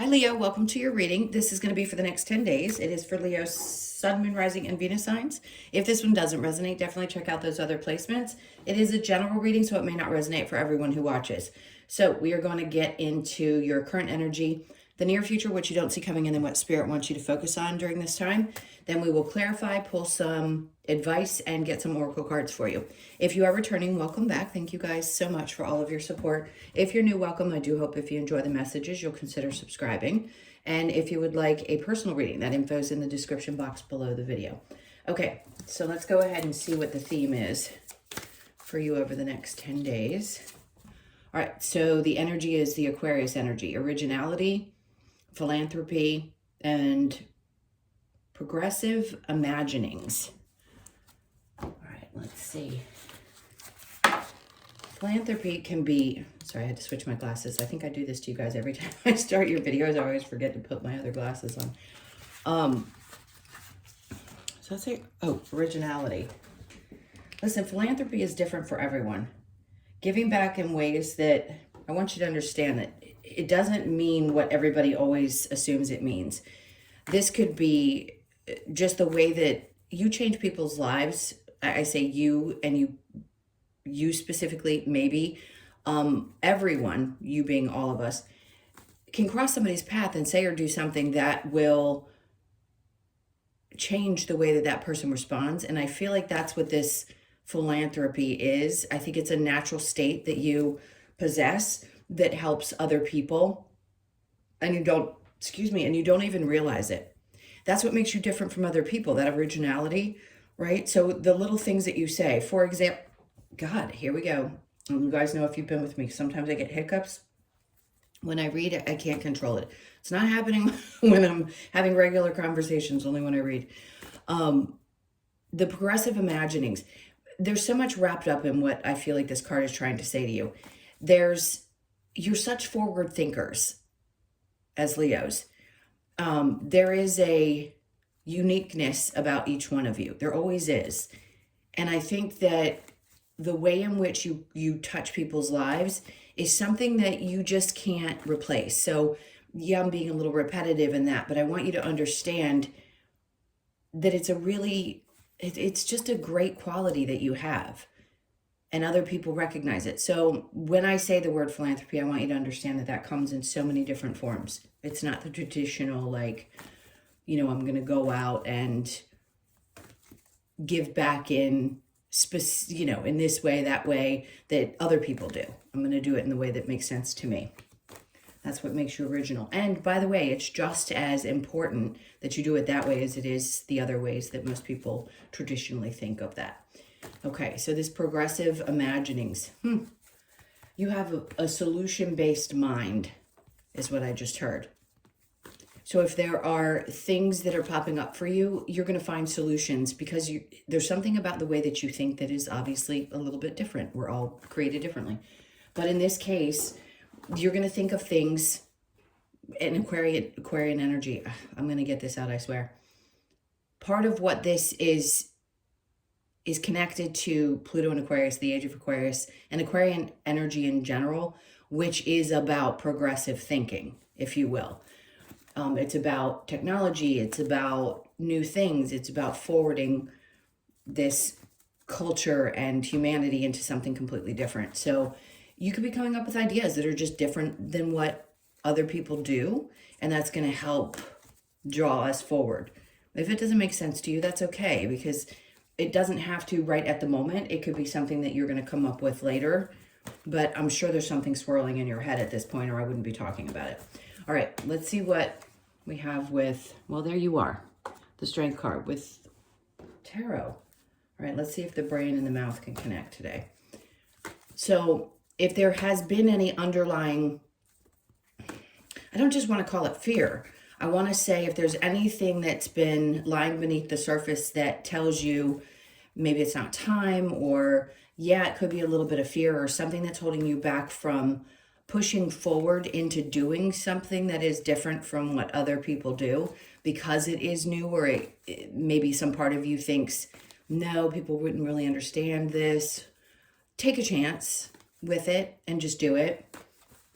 Hi Leo, welcome to your reading. This is going to be for the next 10 days. It is for Leo's Sun, Moon, Rising, and Venus signs. If this one doesn't resonate, definitely check out those other placements. It is a general reading, so it may not resonate for everyone who watches. So we are going to get into your current energy, the near future, what you don't see coming in, and what Spirit wants you to focus on during this time. Then we will clarify, pull some advice, and get some oracle cards for you. If you are returning, welcome back. Thank you guys so much for all of your support. If you're new, welcome. I do hope if you enjoy the messages, you'll consider subscribing. And if you would like a personal reading, that info is in the description box below the video. Okay, so let's go ahead and see what the theme is for you over the next 10 days. All right, so the energy is the Aquarius energy, originality, philanthropy, and progressive imaginings. All right, let's see. Philanthropy can be, sorry, I had to switch my glasses. I think I do this to you guys every time I start your videos. I always forget to put my other glasses on. So let's say, originality. Listen, philanthropy is different for everyone. Giving back in ways that, I want you to understand that it doesn't mean what everybody always assumes it means. This could be just the way that you change people's lives. I say you, and you specifically, maybe. Everyone, you being all of us, can cross somebody's path and say or do something that will change the way that that person responds. And I feel like that's what this philanthropy is. I think it's a natural state that you possess that helps other people, and you don't even realize it. That's what makes you different from other people, that originality, right? So the little things that you say, for example, God, here we go. And you guys know if you've been with me, sometimes I get hiccups. When I read it, I can't control it. It's not happening when I'm having regular conversations, only when I read. The progressive imaginings. There's so much wrapped up in what I feel like this card is trying to say to you. You're such forward thinkers as Leos. There is a uniqueness about each one of you. There always is. And I think that the way in which you touch people's lives is something that you just can't replace. So yeah, I'm being a little repetitive in that, but I want you to understand that it's just a great quality that you have, and other people recognize it. So when I say the word philanthropy, I want you to understand that that comes in so many different forms. It's not the traditional, like, I'm going to go out and give back in this way, that way, that other people do. I'm going to do it in the way that makes sense to me. That's what makes you original. And by the way, it's just as important that you do it that way as it is the other ways that most people traditionally think of that. Okay, so this progressive imaginings. You have a solution-based mind, is what I just heard. So if there are things that are popping up for you, you're going to find solutions, because there's something about the way that you think that is obviously a little bit different. We're all created differently. But in this case, you're going to think of things, in Aquarian energy. I'm going to get this out, I swear. Part of what this is connected to Pluto and Aquarius, the age of Aquarius, and Aquarian energy in general, which is about progressive thinking, if you will. It's about technology. It's about new things. It's about forwarding this culture and humanity into something completely different. So you could be coming up with ideas that are just different than what other people do, and that's going to help draw us forward. If it doesn't make sense to you, that's okay, because it doesn't have to right at the moment. It could be something that you're going to come up with later, but I'm sure there's something swirling in your head at this point, or I wouldn't be talking about it. All right, let's see what we have with, well, there you are, the Strength card with Tarot. All right, let's see if the brain and the mouth can connect today. So if there has been any underlying, I don't just want to call it fear. I want to say if there's anything that's been lying beneath the surface that tells you maybe it's not time, or yeah, it could be a little bit of fear or something that's holding you back from pushing forward into doing something that is different from what other people do, because it is new, or maybe some part of you thinks, no, people wouldn't really understand this. Take a chance with it and just do it.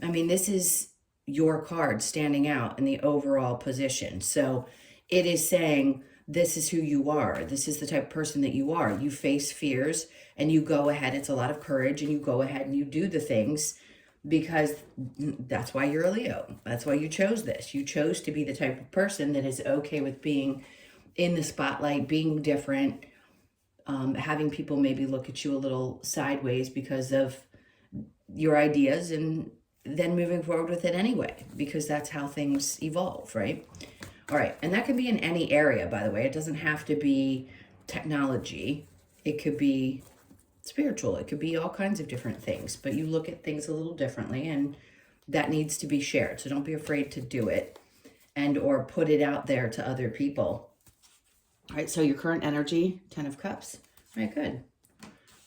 I mean, this is your card standing out in the overall position. So it is saying, this is who you are. This is the type of person that you are. You face fears and you go ahead. It's a lot of courage, and you go ahead and you do the things because that's why you're a Leo. That's why you chose this. You chose to be the type of person that is okay with being in the spotlight, being different, having people maybe look at you a little sideways because of your ideas, and then moving forward with it anyway, because that's how things evolve, right? All right, and that can be in any area, by the way. It doesn't have to be technology. It could be spiritual. It could be all kinds of different things, but you look at things a little differently, and that needs to be shared. So don't be afraid to do it and or put it out there to other people. All right, so your current energy, 10 of Cups. All right, good.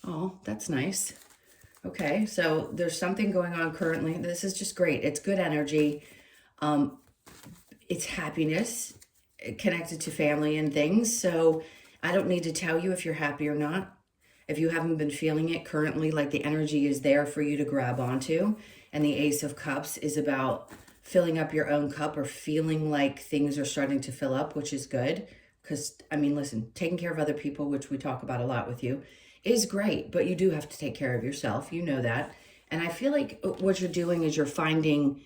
Oh, that's nice. Okay, so there's something going on currently. This is just great. It's good energy. It's happiness connected to family and things. So I don't need to tell you if you're happy or not. If you haven't been feeling it currently, like the energy is there for you to grab onto. And the Ace of Cups is about filling up your own cup, or feeling like things are starting to fill up, which is good. Because, I mean, listen, taking care of other people, which we talk about a lot with you, is great, but you do have to take care of yourself. You know that. And I feel like what you're doing is you're finding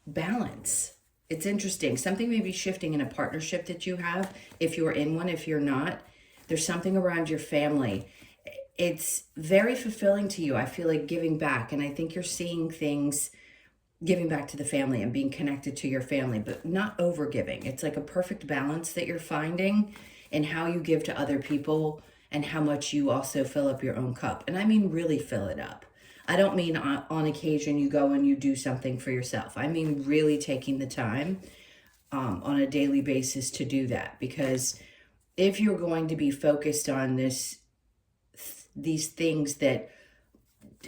balance. It's interesting. Something may be shifting in a partnership that you have, if you're in one. If you're not, there's something around your family. It's very fulfilling to you. I feel like giving back. And I think you're seeing things, giving back to the family and being connected to your family, but not over giving. It's like a perfect balance that you're finding in how you give to other people and how much you also fill up your own cup. And I mean, really fill it up. I don't mean on occasion you go and you do something for yourself. I mean, really taking the time on a daily basis to do that. Because if you're going to be focused on these things that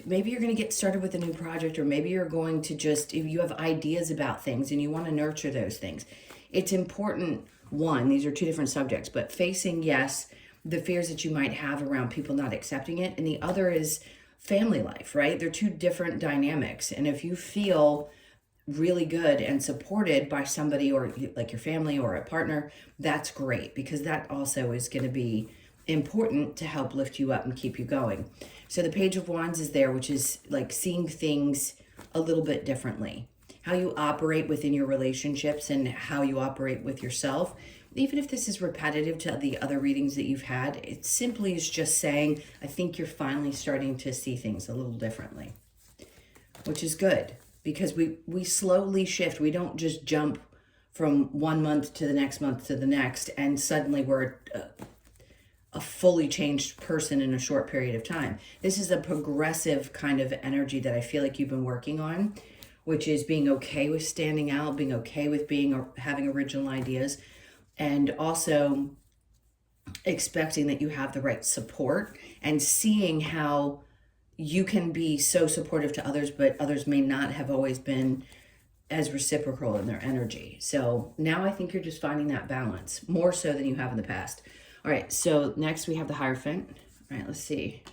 maybe you're going to get started with a new project, or maybe you're going to just, if you have ideas about things and you want to nurture those things, it's important. One, these are two different subjects, but facing, yes, the fears that you might have around people not accepting it. And the other is family life, right? They're two different dynamics. And if you feel really good and supported by somebody, or like your family or a partner, that's great, because that also is going to be important to help lift you up and keep you going. So the Page of Wands is there, which is like seeing things a little bit differently, how you operate within your relationships and how you operate with yourself. Even if this is repetitive to the other readings that you've had, it simply is just saying, I think you're finally starting to see things a little differently, which is good, because we slowly shift. We don't just jump from 1 month to the next month to the next, and suddenly we're a fully changed person in a short period of time. This is a progressive kind of energy that I feel like you've been working on, which is being okay with standing out, being okay with having original ideas, and also expecting that you have the right support, and seeing how you can be so supportive to others, but others may not have always been as reciprocal in their energy. So now I think you're just finding that balance more so than you have in the past. All right, so next we have the Hierophant. All right, let's see.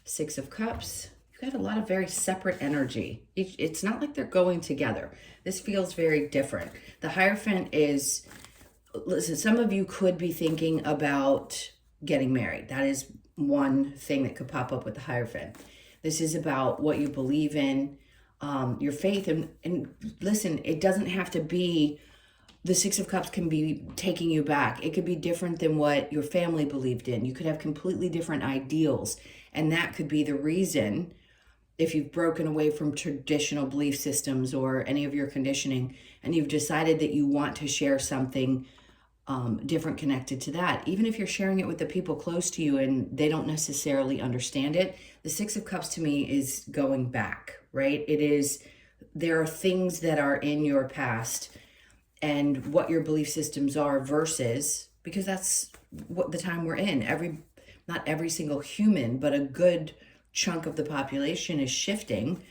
6 of Cups. You've got a lot of very separate energy. It's not like they're going together. This feels very different. The Hierophant is, listen, some of you could be thinking about getting married. That is one thing that could pop up with the Hierophant. This is about what you believe in, your faith. And listen, it doesn't have to be, the 6 of Cups can be taking you back. It could be different than what your family believed in. You could have completely different ideals. And that could be the reason, if you've broken away from traditional belief systems or any of your conditioning, and you've decided that you want to share something different connected to that. Even if you're sharing it with the people close to you and they don't necessarily understand it, the 6 of Cups to me is going back, right? It is, there are things that are in your past and what your belief systems are versus, because that's what the time we're in. Not every single human, but a good chunk of the population is shifting.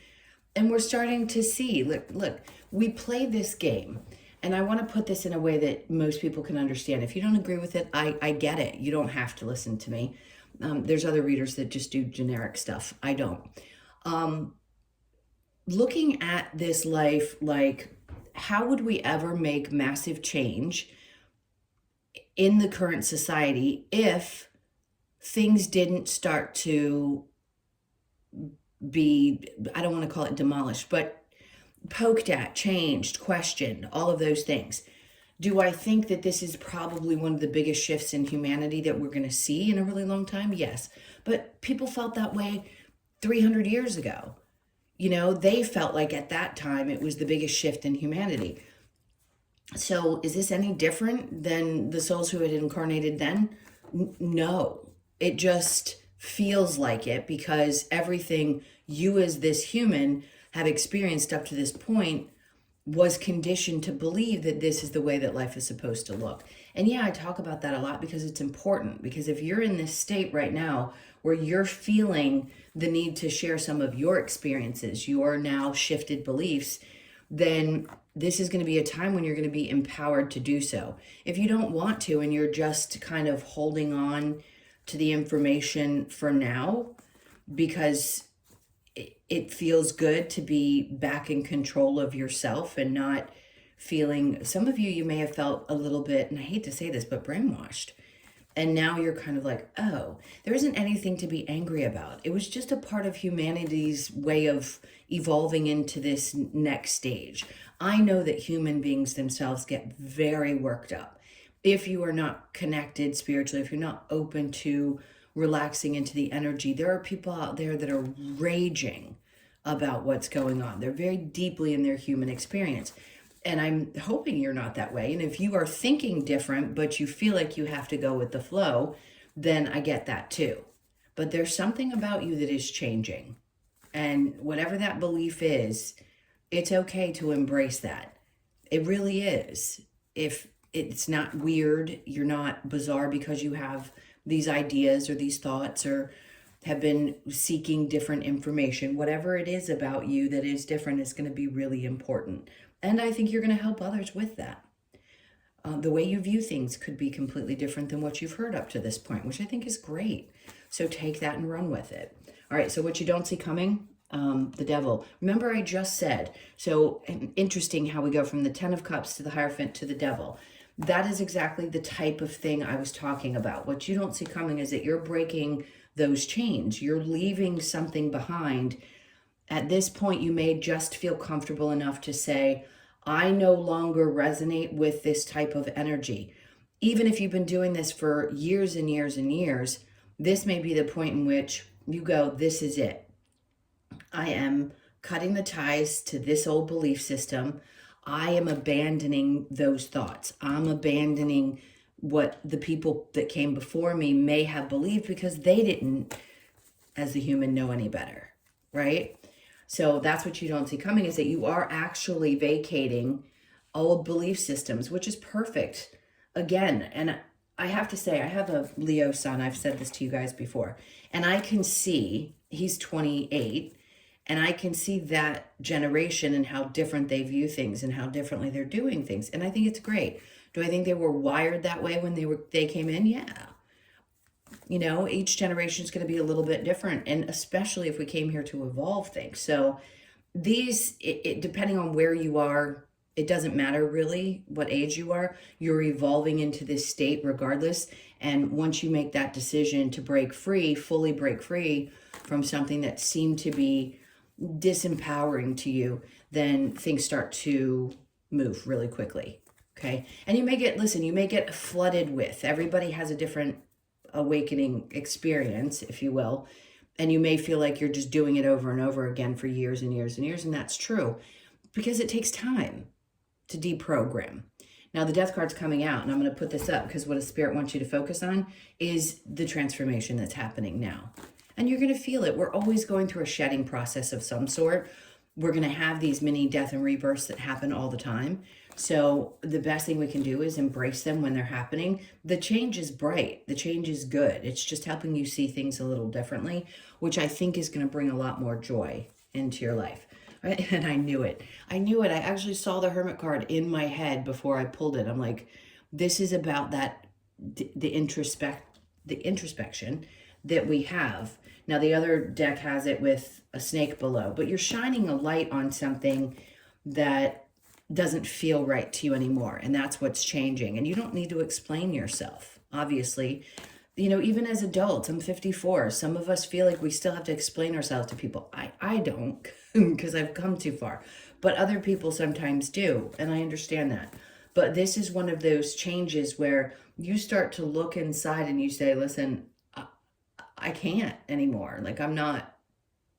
And we're starting to see, look, we play this game. And I want to put this in a way that most people can understand. If you don't agree with it, I get it. You don't have to listen to me. There's other readers that just do generic stuff. I don't. looking at this life like, how would we ever make massive change in the current society if things didn't start to be, I don't want to call it demolished, but poked at, changed, questioned, all of those things. Do I think that this is probably one of the biggest shifts in humanity that we're going to see in a really long time? Yes. But people felt that way 300 years ago. You know, they felt like at that time it was the biggest shift in humanity. So is this any different than the souls who had incarnated then? No. It just feels like it because everything you as this human have experienced up to this point was conditioned to believe that this is the way that life is supposed to look. And yeah, I talk about that a lot because it's important. Because if you're in this state right now where you're feeling the need to share some of your experiences, your now shifted beliefs, then this is going to be a time when you're going to be empowered to do so. If you don't want to and you're just kind of holding on to the information for now because it feels good to be back in control of yourself and not feeling, some of you may have felt a little bit, and I hate to say this, but brainwashed. And now you're kind of like, oh, there isn't anything to be angry about. It was just a part of humanity's way of evolving into this next stage. I know that human beings themselves get very worked up. If you are not connected spiritually, if you're not open to relaxing into the energy, there are people out there that are raging about what's going on. They're very deeply in their human experience. And I'm hoping you're not that way. And if you are thinking different, but you feel like you have to go with the flow, then I get that too. But there's something about you that is changing. And whatever that belief is, it's okay to embrace that. It really is. If it's not weird, you're not bizarre because you have these ideas or these thoughts or have been seeking different information, whatever it is about you that is different is going to be really important. And I think you're going to help others with that. The way you view things could be completely different than what you've heard up to this point, which I think is great. So take that and run with it. All right, so what you don't see coming, the devil. Remember I just said, so interesting how we go from the 10 of Cups to the Hierophant to the devil. That is exactly the type of thing I was talking about. What you don't see coming is that you're breaking those chains. You're leaving something behind. At this point, you may just feel comfortable enough to say, I no longer resonate with this type of energy. Even if you've been doing this for years and years and years, this may be the point in which you go, this is it. I am cutting the ties to this old belief system. I am abandoning those thoughts. I'm abandoning what the people that came before me may have believed because they didn't, as the human, know any better, right? So that's what you don't see coming, is that you are actually vacating old belief systems, which is perfect. Again, and I have to say, I have a Leo son. I've said this to you guys before. And I can see, he's 28, and I can see that generation and how different they view things and how differently they're doing things. And I think it's great. Do I think they were wired that way when they came in? Yeah. You know, each generation is going to be a little bit different, and especially if we came here to evolve things. So these, depending on where you are, it doesn't matter really what age you are, you're evolving into this state regardless. And once you make that decision to break free, fully break free from something that seemed to be disempowering to you, then things start to move really quickly. Okay. And you may get flooded with, everybody has a different awakening experience, if you will, and you may feel like you're just doing it over and over again for years and years and years, and that's true because it takes time to deprogram. Now the death card's coming out, and I'm going to put this up because what a spirit wants you to focus on is the transformation that's happening now, and you're going to feel it. We're always going through a shedding process of some sort. We're going to have these mini death and rebirths that happen all the time. So the best thing we can do is embrace them when they're happening. The change is bright. The change is good. It's just helping you see things a little differently, which I think is going to bring a lot more joy into your life. Right? And I knew it. I actually saw the Hermit card in my head before I pulled it. I'm like, this is about that, the introspection, that we have. Now, the other deck has it with a snake below, but you're shining a light on something that doesn't feel right to you anymore. And that's what's changing. And you don't need to explain yourself, obviously. You know, even as adults, I'm 54. Some of us feel like we still have to explain ourselves to people. I don't, because I've come too far. But other people sometimes do, and I understand that. But this is one of those changes where you start to look inside and you say, listen, I can't anymore. Like, I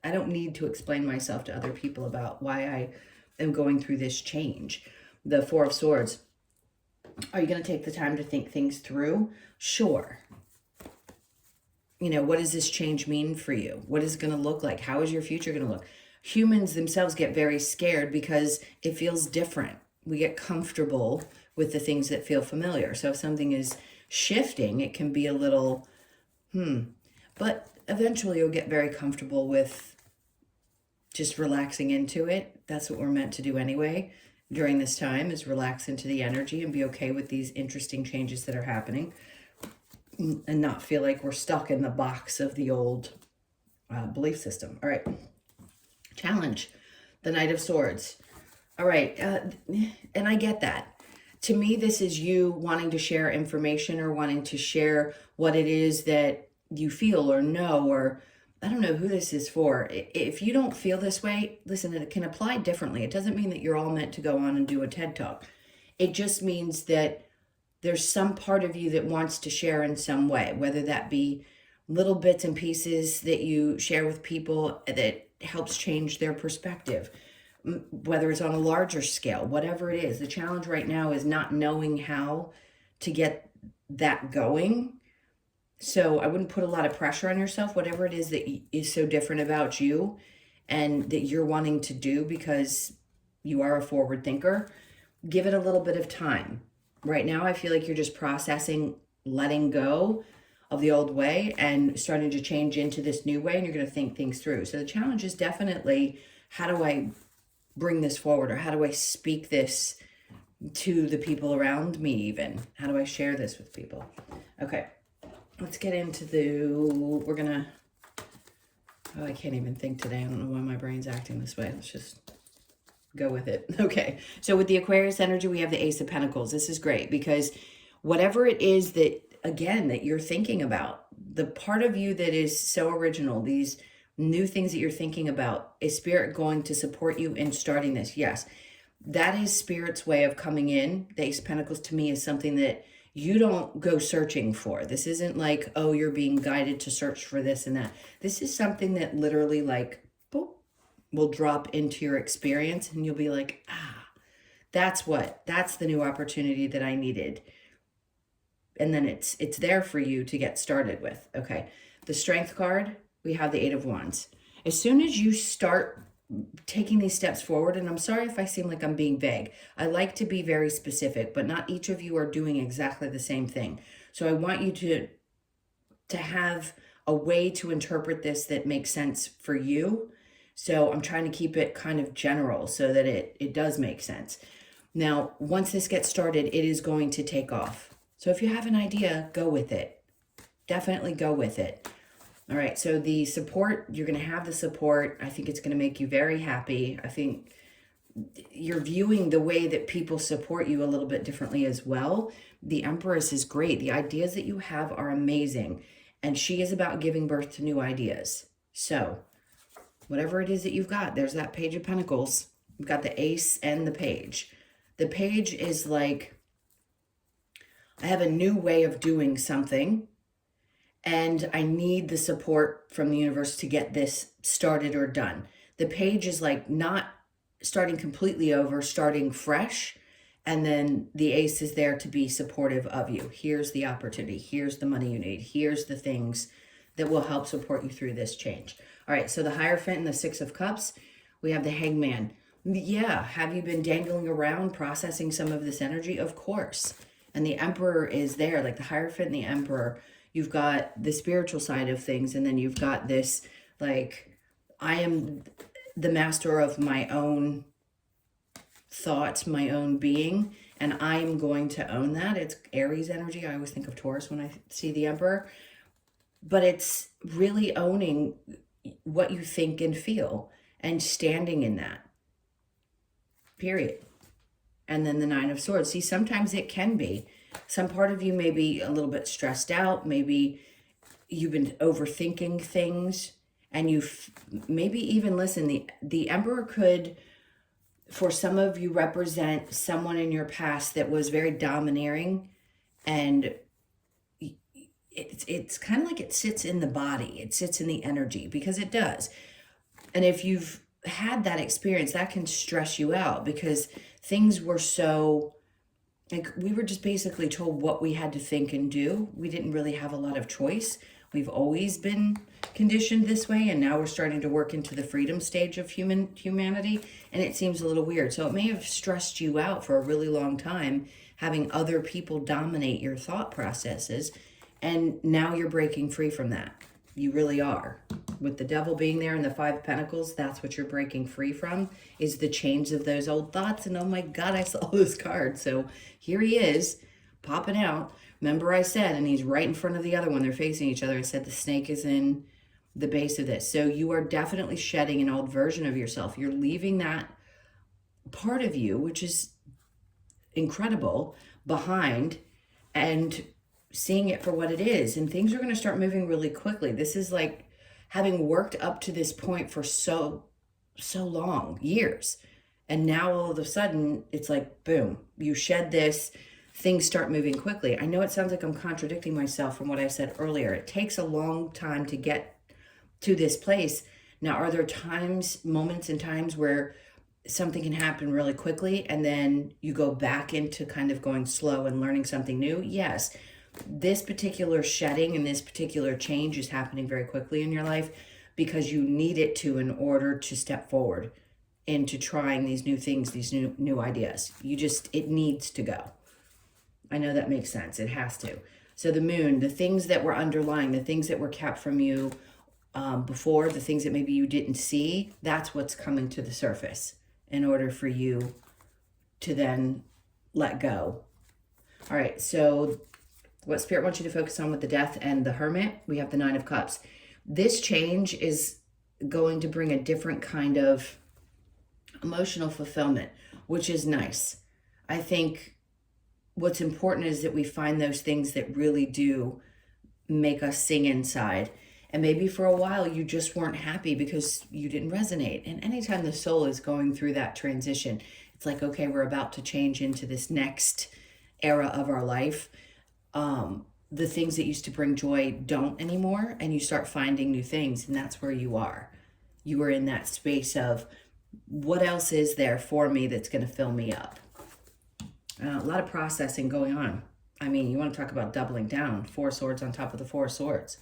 don't need to explain myself to other people about why I am going through this change. The Four of Swords. Are you going to take the time to think things through? Sure. You know, what does this change mean for you? What is it going to look like? How is your future going to look? Humans themselves get very scared because it feels different. We get comfortable with the things that feel familiar. So if something is shifting, it can be a little, But eventually you'll get very comfortable with just relaxing into it. That's what we're meant to do anyway during this time, is relax into the energy and be okay with these interesting changes that are happening and not feel like we're stuck in the box of the old belief system. All right. Challenge, the Knight of Swords. All right. And I get that. To me, this is you wanting to share information or wanting to share what it is that you feel or know, or I don't know who this is for. If you don't feel this way, listen, it can apply differently. It doesn't mean that you're all meant to go on and do a TED Talk. It just means that there's some part of you that wants to share in some way, whether that be little bits and pieces that you share with people that helps change their perspective, whether it's on a larger scale, whatever it is. The challenge right now is not knowing how to get that going. So I wouldn't put a lot of pressure on yourself, whatever it is that is so different about you and that you're wanting to do because you are a forward thinker. Give it a little bit of time. Right now, I feel like you're just processing, letting go of the old way and starting to change into this new way, and you're going to think things through. So the challenge is definitely, how do I bring this forward, or how do I speak this to the people around me even? How do I share this with people? Okay, let's get into we're going to, I can't even think today. I don't know why my brain's acting this way. Let's just go with it. Okay, so with the Aquarius energy, we have the Ace of Pentacles. This is great because whatever it is that, again, that you're thinking about, the part of you that is so original, these new things that you're thinking about, is Spirit going to support you in starting this? Yes, that is Spirit's way of coming in. The Ace of Pentacles to me is something that you don't go searching for. This isn't like, oh, you're being guided to search for this and that. This is something that literally, like, boop, will drop into your experience and you'll be like, that's the new opportunity that I needed. And then it's there for you to get started with. Okay, the Strength card, we have the Eight of Wands. As soon as you start taking these steps forward, and I'm sorry if I seem like I'm being vague. I like to be very specific, but not each of you are doing exactly the same thing. So I want you to have a way to interpret this that makes sense for you. So I'm trying to keep it kind of general so that it does make sense. Now, once this gets started, it is going to take off. So if you have an idea, go with it. Definitely go with it. All right, so the support, you're going to have the support. I think it's going to make you very happy. I think you're viewing the way that people support you a little bit differently as well. The Empress is great. The ideas that you have are amazing. And she is about giving birth to new ideas. So whatever it is that you've got, there's that Page of Pentacles. You've got the Ace and the Page. The Page is like, I have a new way of doing something, and I need the support from the universe to get this started or done. The Page is like not starting completely over, starting fresh. And then the Ace is there to be supportive of you. Here's the opportunity. Here's the money you need. Here's the things that will help support you through this change. All right, so the Hierophant and the Six of Cups. We have the Hangman. Yeah, have you been dangling around processing some of this energy? Of course. And the Emperor is there, like the Hierophant and the Emperor. You've got the spiritual side of things, and then you've got this, like, I am the master of my own thoughts, my own being, and I'm going to own that. It's Aries energy. I always think of Taurus when I see the Emperor. but it's really owning what you think and feel and standing in that, period. And then the Nine of Swords. See, sometimes it can be. Some part of you may be a little bit stressed out. Maybe you've been overthinking things. And you've maybe even, listen, the Emperor could, for some of you, represent someone in your past that was very domineering. And it's kind of like it sits in the body. It sits in the energy, because it does. And if you've had that experience, that can stress you out, because things were so, like, we were just basically told what we had to think and do. We didn't really have a lot of choice. We've always been conditioned this way, and now we're starting to work into the freedom stage of humanity, and it seems a little weird. So it may have stressed you out for a really long time, having other people dominate your thought processes, and now you're breaking free from that. You really are. With the Devil being there and the Five of Pentacles, that's what you're breaking free from, is the chains of those old thoughts. And oh my God, I saw this card. So here he is, popping out. Remember I said, and he's right in front of the other one. They're facing each other. I said the snake is in the base of this. So you are definitely shedding an old version of yourself. You're leaving that part of you, which is incredible, behind, and seeing it for what it is. And things are going to start moving really quickly. This is like having worked up to this point for so long, years. And now all of a sudden it's like, boom, you shed this, things start moving quickly. I know it sounds like I'm contradicting myself from what I said earlier. It takes a long time to get to this place. Now, are there times, moments and times where something can happen really quickly and then you go back into kind of going slow and learning something new? Yes. This particular shedding and this particular change is happening very quickly in your life, because you need it to, in order to step forward into trying these new things, these new ideas. It needs to go. I know that makes sense. It has to. So the Moon, the things that were underlying, the things that were kept from you before, the things that maybe you didn't see, that's what's coming to the surface in order for you to then let go. All right, so what Spirit wants you to focus on with the Death and the Hermit, we have the Nine of Cups. This change is going to bring a different kind of emotional fulfillment, which is nice. I think what's important is that we find those things that really do make us sing inside. And maybe for a while you just weren't happy because you didn't resonate. And anytime the soul is going through that transition, it's like, okay, we're about to change into this next era of our life. The things that used to bring joy don't anymore, and you start finding new things, and that's where you are. You are in that space of, what else is there for me that's going to fill me up? A lot of processing going on. I mean, you want to talk about doubling down, 4 swords on top of the 4 swords.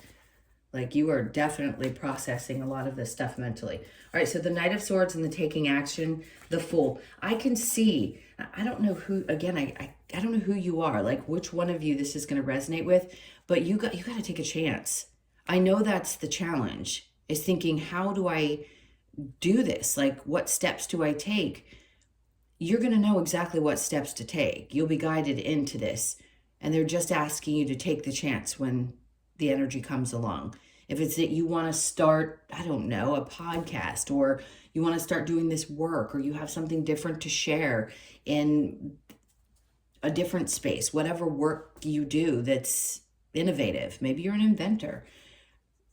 Like, you are definitely processing a lot of this stuff mentally. All right, so the Knight of Swords and the taking action, the Fool. I can see, I don't know who, again, I don't know who you are, like which one of you this is going to resonate with, but you got to take a chance. I know that's the challenge, is thinking, how do I do this? Like, what steps do I take? You're going to know exactly what steps to take. You'll be guided into this, and they're just asking you to take the chance when the energy comes along. If it's that you want to start, I don't know, a podcast, or you want to start doing this work, or you have something different to share in a different space, whatever work you do that's innovative. Maybe you're an inventor.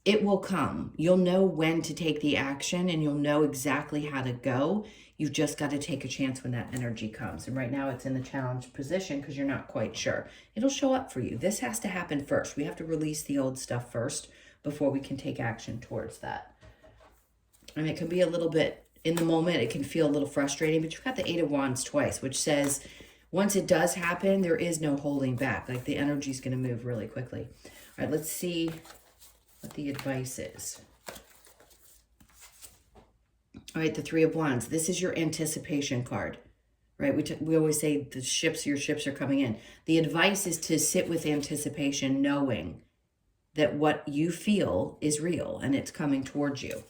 It will come. You'll know when to take the action, and you'll know exactly how to go. You've just got to take a chance when that energy comes. And right now it's in the challenge position because you're not quite sure. It'll show up for you. This has to happen first. We have to release the old stuff first before we can take action towards that. And it can be a little bit, in the moment, it can feel a little frustrating, but you've got the 8 of Wands twice, which says once it does happen, there is no holding back. Like, the energy is going to move really quickly. All right, let's see what the advice is. All right, the 3 of Wands. This is your anticipation card, right? We always say your ships are coming in. The advice is to sit with anticipation, knowing that what you feel is real and it's coming towards you.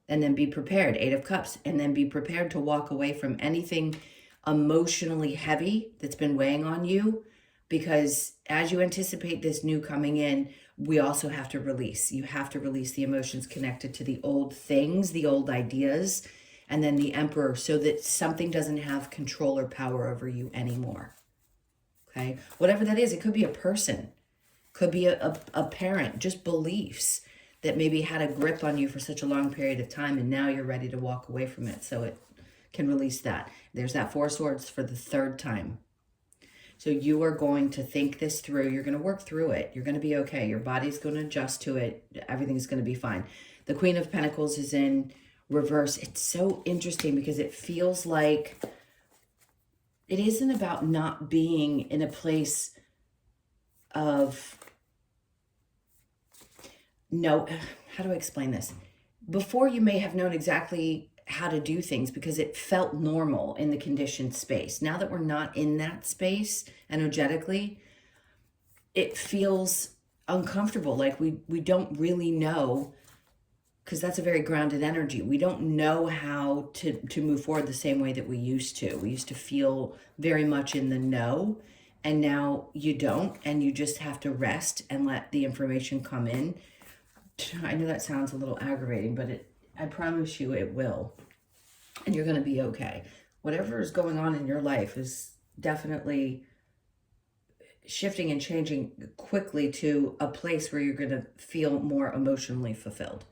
And then be prepared, 8 of Cups, and then be prepared to walk away from anything emotionally heavy that's been weighing on you, because as you anticipate this new coming in, we also have to release. You have to release the emotions connected to the old things, the old ideas, and then the Emperor, so that something doesn't have control or power over you anymore. Okay? Whatever that is, it could be a person, could be a parent, just beliefs that maybe had a grip on you for such a long period of time, and now you're ready to walk away from it, so it can release that. There's that Four of Swords for the third time. So you are going to think this through. You're going to work through it. You're going to be okay. Your body's going to adjust to it. Everything's going to be fine. The Queen of Pentacles is in reverse. It's so interesting because it feels like it isn't about not being in a place of no, how do I explain this? Before, you may have known exactly how to do things because it felt normal in the conditioned space. Now that we're not in that space energetically, it feels uncomfortable. Like we don't really know, because that's a very grounded energy. We don't know how to move forward the same way that we used to. We used to feel very much in the know, and now you don't, and you just have to rest and let the information come in. I know that sounds a little aggravating, but I promise you it will. And you're going to be okay. Whatever is going on in your life is definitely shifting and changing quickly to a place where you're going to feel more emotionally fulfilled.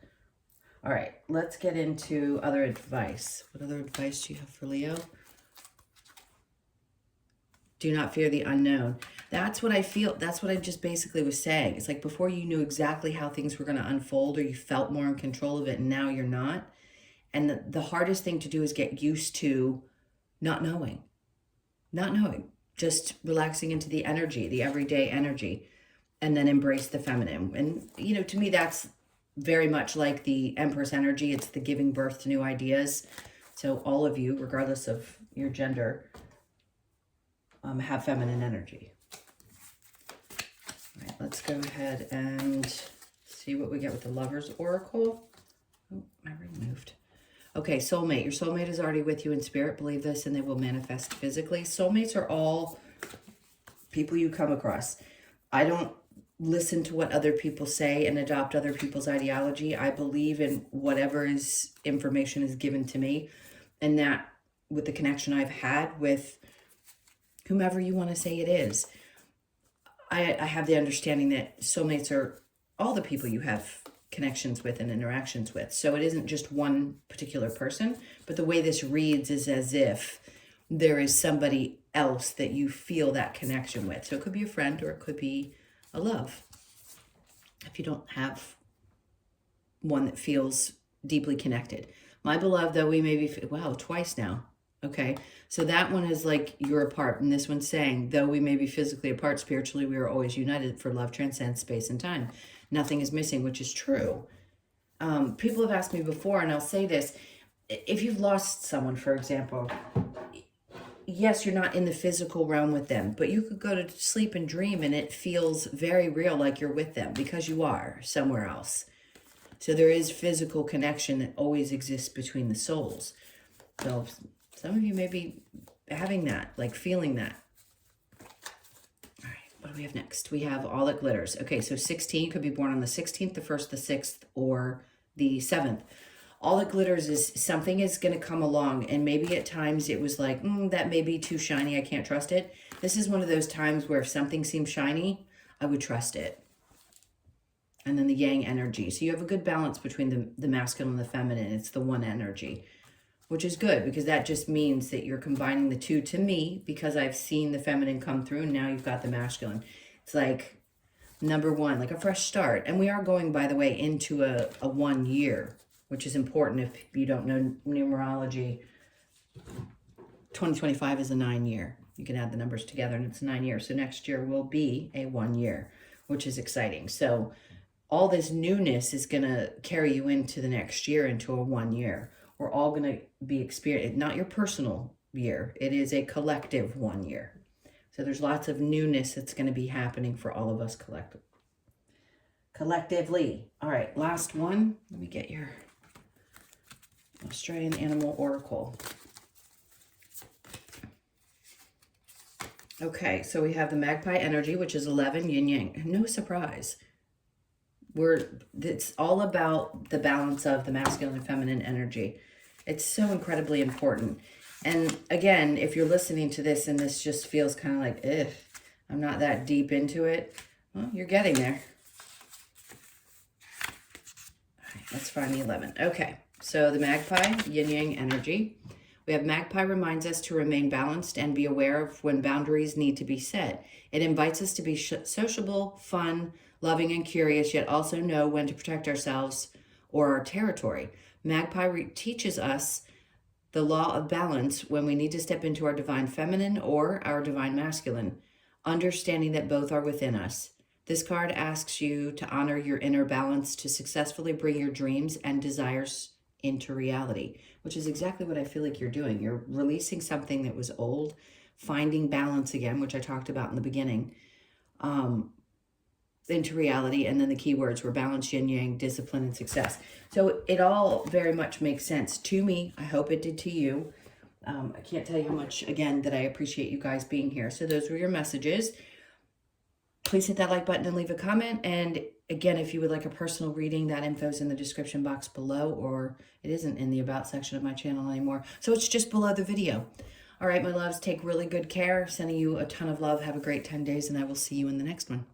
All right, let's get into other advice. What other advice do you have for Leo? Do not fear the unknown. That's what I feel. That's what I just basically was saying. It's like before you knew exactly how things were going to unfold, or you felt more in control of it, and now you're not. And the hardest thing to do is get used to not knowing. Not knowing. Just relaxing into the energy, the everyday energy, and then embrace the feminine. And, you know, to me, that's very much like the Empress energy. It's the giving birth to new ideas. So all of you, regardless of your gender, have feminine energy. All right, let's go ahead and see what we get with the Lover's Oracle. Oh, my ring moved. Okay, soulmate. Your soulmate is already with you in spirit. Believe this, and they will manifest physically. Soulmates are all people you come across. I don't listen to what other people say and adopt other people's ideology. I believe in whatever information is given to me, and that with the connection I've had with whomever you want to say it is, I have the understanding that soulmates are all the people you have connections with and interactions with. So it isn't just one particular person, but the way this reads is as if there is somebody else that you feel that connection with. So it could be a friend, or it could be a love. If you don't have one that feels deeply connected. My beloved, though we may be, wow, twice now. Okay, so that one is like you're apart, and this one's saying, though we may be physically apart, spiritually we are always united, for love transcends space and time. Nothing is missing, which is true. People have asked me before, and I'll say this, if you've lost someone, for example, yes, you're not in the physical realm with them, but you could go to sleep and dream, and it feels very real, like you're with them, because you are somewhere else. So there is physical connection that always exists between the souls. So some of you may be having that, like feeling that. All right, what do we have next? We have All That Glitters. Okay, so 16, you could be born on the 16th, the 1st, the 6th, or the 7th. All That Glitters is something is going to come along, and maybe at times it was like, that may be too shiny, I can't trust it. This is one of those times where if something seems shiny, I would trust it. And then the yang energy. So you have a good balance between the masculine and the feminine. It's the one energy, which is good, because that just means that you're combining the two, to me, because I've seen the feminine come through, and now you've got the masculine. It's like number one, like a fresh start. And we are going, by the way, into a 1 year, which is important if you don't know numerology. 2025 is a 9 year. You can add the numbers together, and it's 9 years. So next year will be a 1 year, which is exciting. So all this newness is going to carry you into the next year, into a 1 year. We're all going to be experiencing, not your personal year. It is a collective 1 year. So there's lots of newness that's going to be happening for all of us collectively. All right, last one. Let me get your Australian Animal Oracle. Okay, so we have the magpie energy, which is 11, yin yang. No surprise. It's all about the balance of the masculine and feminine energy. It's so incredibly important. And again, if you're listening to this and this just feels kind of like, ugh, I'm not that deep into it, well, you're getting there. All right, let's find the 11. Okay, so the magpie, yin yang energy. We have magpie reminds us to remain balanced and be aware of when boundaries need to be set. It invites us to be sociable, fun, loving, and curious, yet also know when to protect ourselves or our territory. Magpie teaches us the law of balance when we need to step into our divine feminine or our divine masculine, understanding that both are within us. This card asks you to honor your inner balance to successfully bring your dreams and desires into reality, which is exactly what I feel like you're doing. You're releasing something that was old, finding balance again, which I talked about in the beginning, into reality. And then the keywords were balance, yin yang, discipline, and success. So it all very much makes sense to me. I hope it did to you. I can't tell you how much, again, that I appreciate you guys being here. So those were your messages. Please hit that like button and leave a comment. And again, if you would like a personal reading, that info is in the description box below, or it isn't in the about section of my channel anymore. So it's just below the video. All right, my loves, take really good care. Sending you a ton of love. Have a great 10 days, and I will see you in the next one.